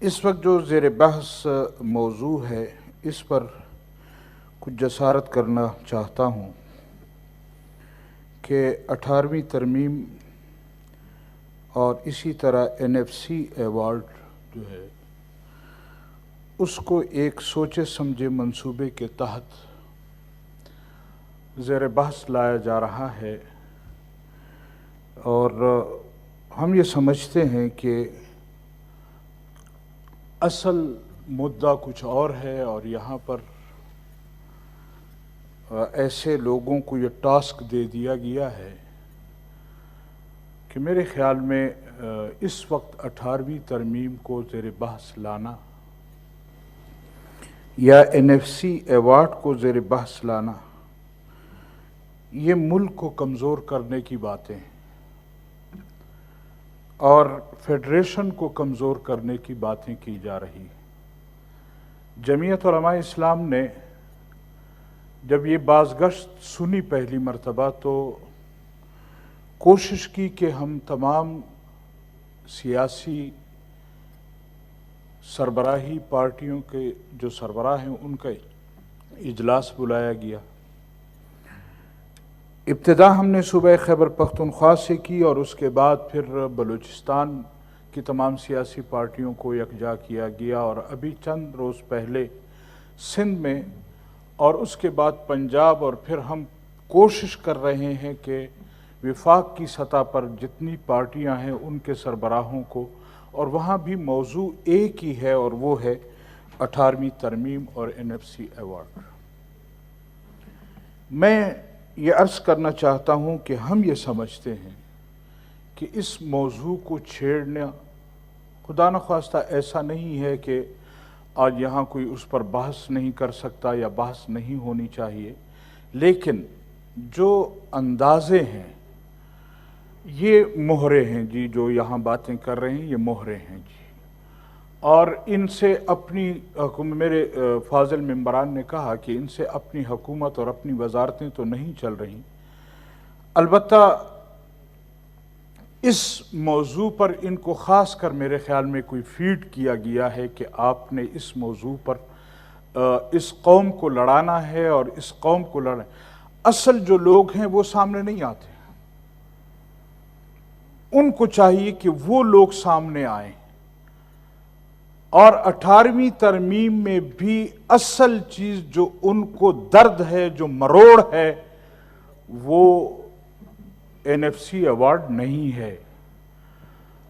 इस वक्त जो ज़ेर बहस मौजू है, इस पर कुछ जसारत करना चाहता हूँ कि 18वीं तरमीम और इसी तरह NFC अवार्ड जो है उसको एक सोचे समझे मंसूबे के तहत ज़ेर बहस लाया जा रहा है। और हम ये समझते हैं कि असल मुद्दा कुछ और है और यहाँ पर ऐसे लोगों को ये टास्क दे दिया गया है कि मेरे ख़्याल में इस वक्त 18वीं तरमीम को ज़ेर बहस लाना या NFC अवार्ड को ज़ेर बहस लाना ये मुल्क को कमज़ोर करने की बातें हैं और फेडरेशन को कमज़ोर करने की बातें की जा रही हैं। जमीयत उलमा इस्लाम ने जब ये बाज़गश्त सुनी पहली मरतबा तो कोशिश की कि हम तमाम सियासी सरबराही पार्टियों के जो सरबराह हैं उनका इजलास बुलाया गया। इब्तिदा हमने सूबे खैबर पख्तूनख्वा से की और उसके बाद फिर बलूचिस्तान की तमाम सियासी पार्टियों को यकजा किया गया और अभी चंद रोज़ पहले सिंध में और उसके बाद पंजाब, और फिर हम कोशिश कर रहे हैं कि विफाक की सतह पर जितनी पार्टियां हैं उनके सरबराहों को, और वहाँ भी मौजू एक ही है और वो है 18वीं तरमीम और NFC अवार्ड। मैं ये अर्ज़ करना चाहता हूँ कि हम ये समझते हैं कि इस मौजू को छेड़ना खुदा न ख्वास्ता ऐसा नहीं है कि आज यहाँ कोई उस पर बहस नहीं कर सकता या बहस नहीं होनी चाहिए, लेकिन जो अंदाज़े हैं ये मोहरे हैं जी, जो यहाँ बातें कर रहे हैं ये मोहरे हैं जी, और इनसे अपनी मेरे फाजिल मेंबरान ने कहा कि इनसे अपनी हुकूमत और अपनी वजारतें तो नहीं चल रही। अलबत्ता इस मौजू पर इनको ख़ास कर मेरे ख़्याल में कोई फीड किया गया है कि आपने इस मौजू पर इस कौम को लड़ाना है और इस कौम को लड़ना। असल जो लोग हैं वो सामने नहीं आते, उनको चाहिए कि वो लोग सामने आए और 18वीं तरमीम में भी असल चीज़ जो उनको दर्द है, जो मरोड़ है, वो NFC अवार्ड नहीं है।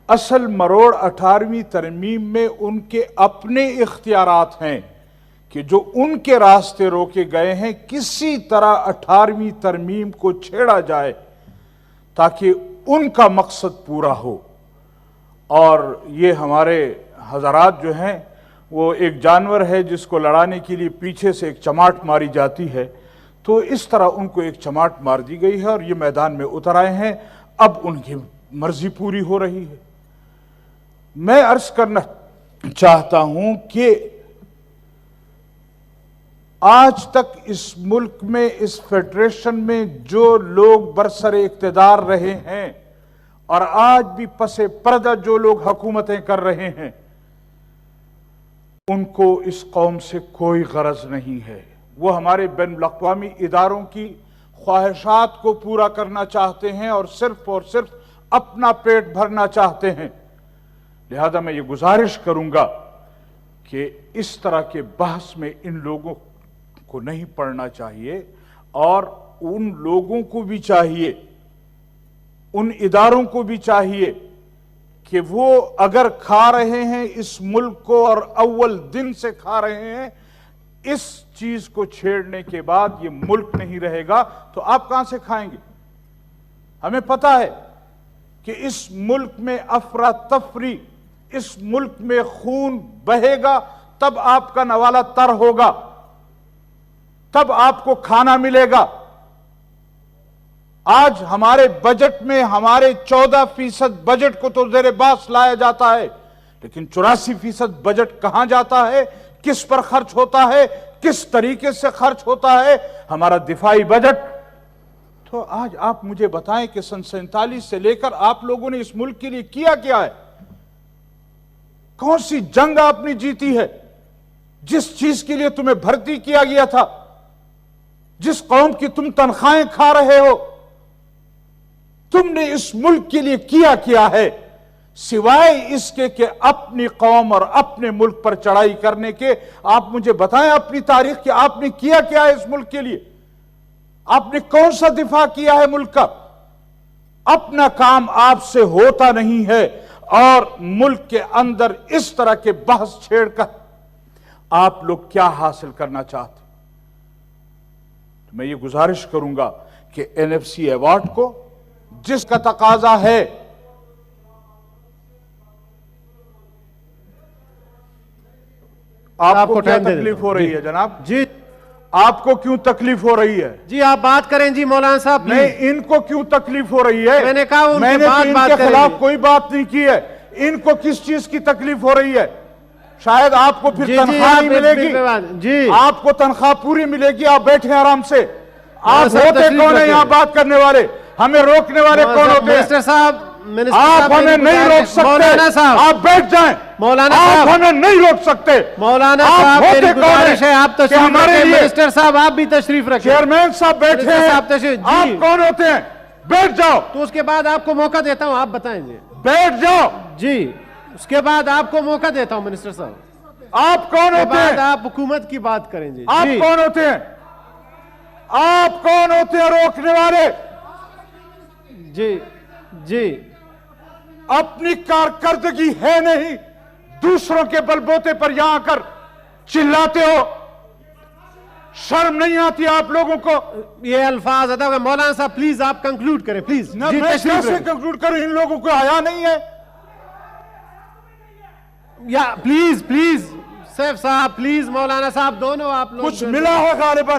असल मरोड़ 18वीं तरमीम में उनके अपने इख्तियारात हैं कि जो उनके रास्ते रोके गए हैं, किसी तरह 18वीं तरमीम को छेड़ा जाए ताकि उनका मकसद पूरा हो। और ये हमारे हज़रात जो हैं वो एक जानवर है जिसको लड़ाने के लिए पीछे से एक चमाट मारी जाती है, तो इस तरह उनको एक चमाट मार दी गई है और ये मैदान में उतर आए हैं। अब उनकी मर्जी पूरी हो रही है। मैं अर्ज करना चाहता हूं कि आज तक इस मुल्क में, इस फेडरेशन में जो लोग बरसरे इक्तदार रहे हैं और आज भी पसे पर्दा जो लोग हुकूमतें कर रहे हैं, उनको इस कौम से कोई गरज नहीं है। वो हमारे बैनुल-अक़वामी इदारों की ख्वाहिशात को पूरा करना चाहते हैं और सिर्फ अपना पेट भरना चाहते हैं। लिहाजा मैं ये गुजारिश करूंगा कि इस तरह के बहस में इन लोगों को नहीं पड़ना चाहिए और उन लोगों को भी चाहिए, उन इदारों को भी चाहिए कि वो अगर खा रहे हैं इस मुल्क को और अव्वल दिन से खा रहे हैं, इस चीज को छेड़ने के बाद ये मुल्क नहीं रहेगा तो आप कहां से खाएंगे। हमें पता है कि इस मुल्क में अफरा तफरी, इस मुल्क में खून बहेगा, तब आपका नवाला तर होगा, तब आपको खाना मिलेगा। आज हमारे बजट में हमारे 14% बजट को तो ज़ेर बहस लाया जाता है, लेकिन 84% बजट कहां जाता है, किस पर खर्च होता है, किस तरीके से खर्च होता है हमारा दिफाई बजट। तो आज आप मुझे बताएं कि सन 47 से लेकर आप लोगों ने इस मुल्क के लिए किया क्या है। कौन सी जंग आपने जीती है? जिस चीज के लिए तुम्हें भर्ती किया गया था, जिस कौम की तुम तनख्वाहें खा रहे हो, तुमने इस मुल्क के लिए किया क्या है सिवाय इसके कि अपनी कौम और अपने मुल्क पर चढ़ाई करने के? आप मुझे बताएं अपनी तारीख कि आपने किया क्या है इस मुल्क के लिए? आपने कौन सा दिफा किया है मुल्क का? अपना काम आपसे होता नहीं है और मुल्क के अंदर इस तरह के बहस छेड़कर आप लोग क्या हासिल करना चाहते? तो मैं ये गुजारिश करूंगा कि एनएफसी अवार्ड को जिसका तकाजा है, आपको क्या तकलीफ हो रही है जनाब? जी, आपको क्यों तकलीफ हो रही है? जी आप बात करें जी मौलाना साहब। नहीं, इनको क्यों तकलीफ हो रही है? मैंने कहा उनके मैंने बाद तो बात इनके खिलाफ करेंगे। कोई बात नहीं की है। इनको किस चीज की तकलीफ हो रही है? शायद आपको फिर जी, तनख्वाह नहीं मिलेगी। जी आपको तनख्वाह पूरी मिलेगी, आप बैठे आराम से। आप साहब होते तशरीफ कौन है रखिए। यहाँ बात करने वाले? हमें रोकने वाले कौन होते हैं? मिनिस्टर साहब, आप हमें नहीं रोक सकते। मौलाना साहब, आप बैठ जाएं। मौलाना आप साहब, हमें नहीं रोक सकते। मौलाना आप साहब होते मेरी कौन गुजारिश है आप कि तशरीफ हमारे रखें। लिए? मिनिस्टर साहब आप भी तशरीफ रखें। चेयरमैन साहब बैठे मिनिस्टर हैं। साहब तशरीफ, जी। आप कौन होते हैं? बैठ जाओ। तो उसके बाद आपको मौका देता हूं, आप बताएं जी। बैठ जाओ। जी उसके बाद आपको मौका देता हूं मिनिस्टर साहब। आप कौन उसके होते बाद हैं? आप हुकूमत की बात करें जी। आप जी। कौन होते हैं? आप कौन होते हैं रोकने वाले? जी जी अपनी कारकर्दगी है नहीं, दूसरों के बलबूते पर यहां आकर चिल्लाते हो। शर्म नहीं आती आप लोगों को? ये अल्फाज अदा कर। मौलाना साहब प्लीज आप कंक्लूड करें प्लीज। ना जी मैं तशरीफ कैसे रखें। कंक्लूड करूं? इन लोगों को आया नहीं है। या प्लीज प्लीज सैफ साहब, प्लीज मौलाना साहब, दोनों आप लोग कुछ मिला है गालिबन,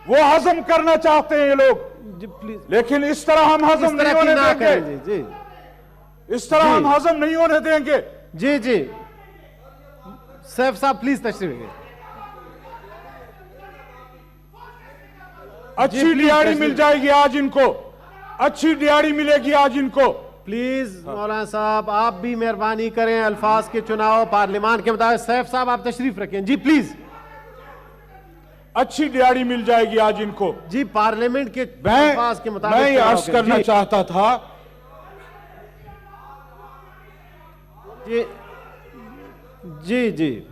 वो हजम करना चाहते हैं ये लोग, जी प्लीज लेकिन इस तरह हम हजम इस नहीं तरह की होने ना देंगे। करें जी। जी इस तरह हम हजम नहीं होने देंगे। जी जी सैफ साहब प्लीज तशरीफ रखें। अच्छी प्लीज दिहाड़ी तशरीफ। मिल जाएगी आज इनको, अच्छी दिहाड़ी मिलेगी आज इनको। प्लीज मौलाना साहब आप भी मेहरबानी करें, अल्फाज के चुनाव पार्लियामान के मुताबिक। सैफ साहब आप तशरीफ रखें जी प्लीज। अच्छी दिहाड़ी मिल जाएगी आज इनको। जी पार्लियामेंट के अल्फाज के मुताबिक मैं ये चुनाव अर्ज के। करना जी, चाहता था जी जी जी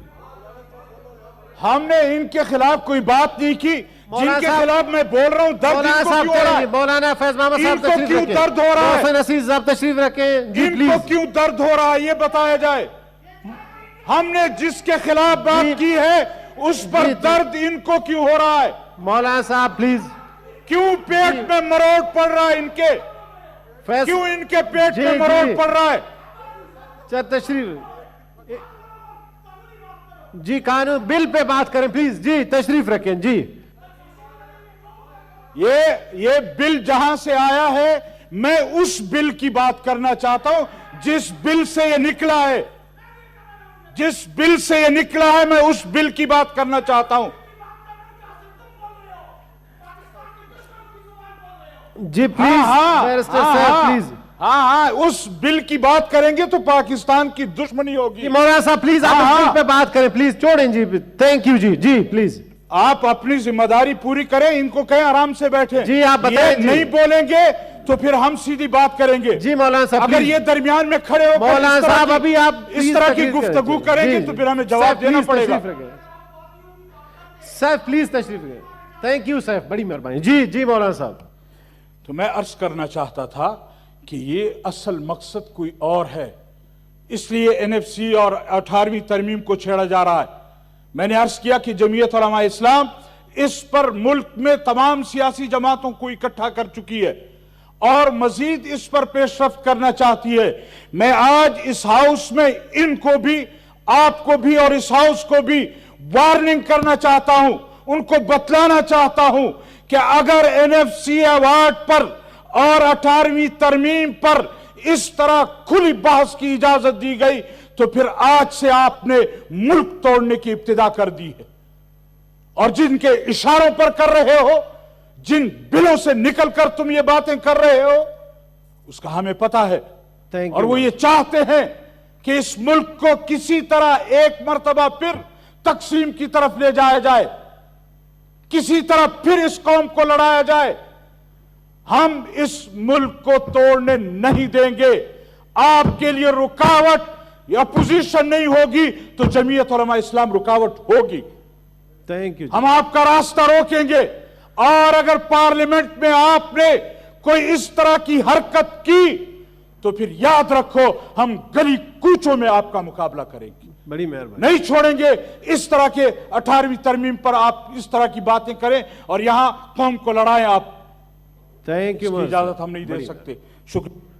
हमने इनके खिलाफ कोई बात नहीं की। मौलाना जिनके साहब- खिलाफ मैं बोल रहा हूं, दर्द मौलाना इनको साहब क्यों हो रहा है? मौलाना फैज मोहम्मद साहब इनको तशरीफ क्यों रखें। दर्द हो रहा है? मोहसिन असीस साहब तशरीफ रखें जी इनको प्लीज। क्यों दर्द हो रहा है ये बताया जाए। हमने जिसके खिलाफ बात जी। की है उस पर जी, जी। दर्द इनको क्यों हो रहा है? मौलाना साहब प्लीज। क्यों पेट में मरोड़ पड़ रहा है इनके? फैज क्यों इनके पेट जी, में मरोड़ जी। पड़ रहा है? तशरीफ जी, कानून बिल पे बात करें प्लीज। जी तशरीफ रखें जी। ये बिल जहां से आया है, मैं उस बिल की बात करना चाहता हूं जिस बिल से ये निकला है। जिस बिल से ये निकला है मैं उस बिल की बात करना चाहता हूं। जी प्लीज बैरिस्टर साहब प्लीज। हाँ, उस बिल की बात करेंगे तो पाकिस्तान की दुश्मनी होगी। मौलाना साहब प्लीज आप इस बिल पे बात करें प्लीज। छोड़ें जी, थैंक यू जी। जी प्लीज आप अपनी जिम्मेदारी पूरी करें, इनको कहें आराम से बैठे। जी, आप बताएं ये जी। नहीं बोलेंगे तो फिर हम सीधी बात करेंगे। जी मौलाना साहब अगर प्लीज। ये दरमियान में खड़े होकर मौलाना इस तरह साहब की- अभी आप इस तरह की गुफ्तगू करेंगे तो फिर हमें जवाब देना पड़ेगा। सैफ प्लीज तशरीफ रखें। थैंक यू सैफ, बड़ी मेहरबानी। जी जी मौलाना साहब। तो मैं अर्ज करना चाहता था कि ये असल मकसद कोई और है, इसलिए एनएफसी और 18वीं तरमीम को छेड़ा जा रहा है। मैंने अर्ज किया कि जमीयत उलमा इस्लाम इस पर मुल्क में तमाम सियासी जमातों को इकट्ठा कर चुकी है और मजीद इस पर पेशरफ्त करना चाहती है। मैं आज इस हाउस में इनको भी, आपको भी और इस हाउस को भी वार्निंग करना चाहता हूं, उनको बतलाना चाहता हूं कि अगर एनएफसी अवार्ड पर और 18वीं तरमीम पर इस तरह खुली बहस की इजाजत दी गई तो फिर आज से आपने मुल्क तोड़ने की इब्तिदा कर दी है। और जिनके इशारों पर कर रहे हो, जिन बिलों से निकलकर तुम ये बातें कर रहे हो, उसका हमें पता है। थैंक और यू। वो ये चाहते हैं कि इस मुल्क को किसी तरह एक मर्तबा फिर तकसीम की तरफ ले जाया जाए, किसी तरह फिर इस कौम को लड़ाया जाए। हम इस मुल्क को तोड़ने नहीं देंगे। आपके लिए रुकावट या अपोजिशन नहीं होगी तो जमीयत उलमा इस्लाम रुकावट होगी। Thank you. हम आपका रास्ता रोकेंगे, और अगर पार्लियामेंट में आपने कोई इस तरह की हरकत की तो फिर याद रखो हम गली कूचों में आपका मुकाबला करेंगे। बड़ी मेहरबानी। नहीं छोड़ेंगे। इस तरह के 18वीं तरमीम पर आप इस तरह की बातें करें और यहां कौम को लड़ाएं, आप थैंक यू। इजाजत हम नहीं दे सकते। शुक्रिया।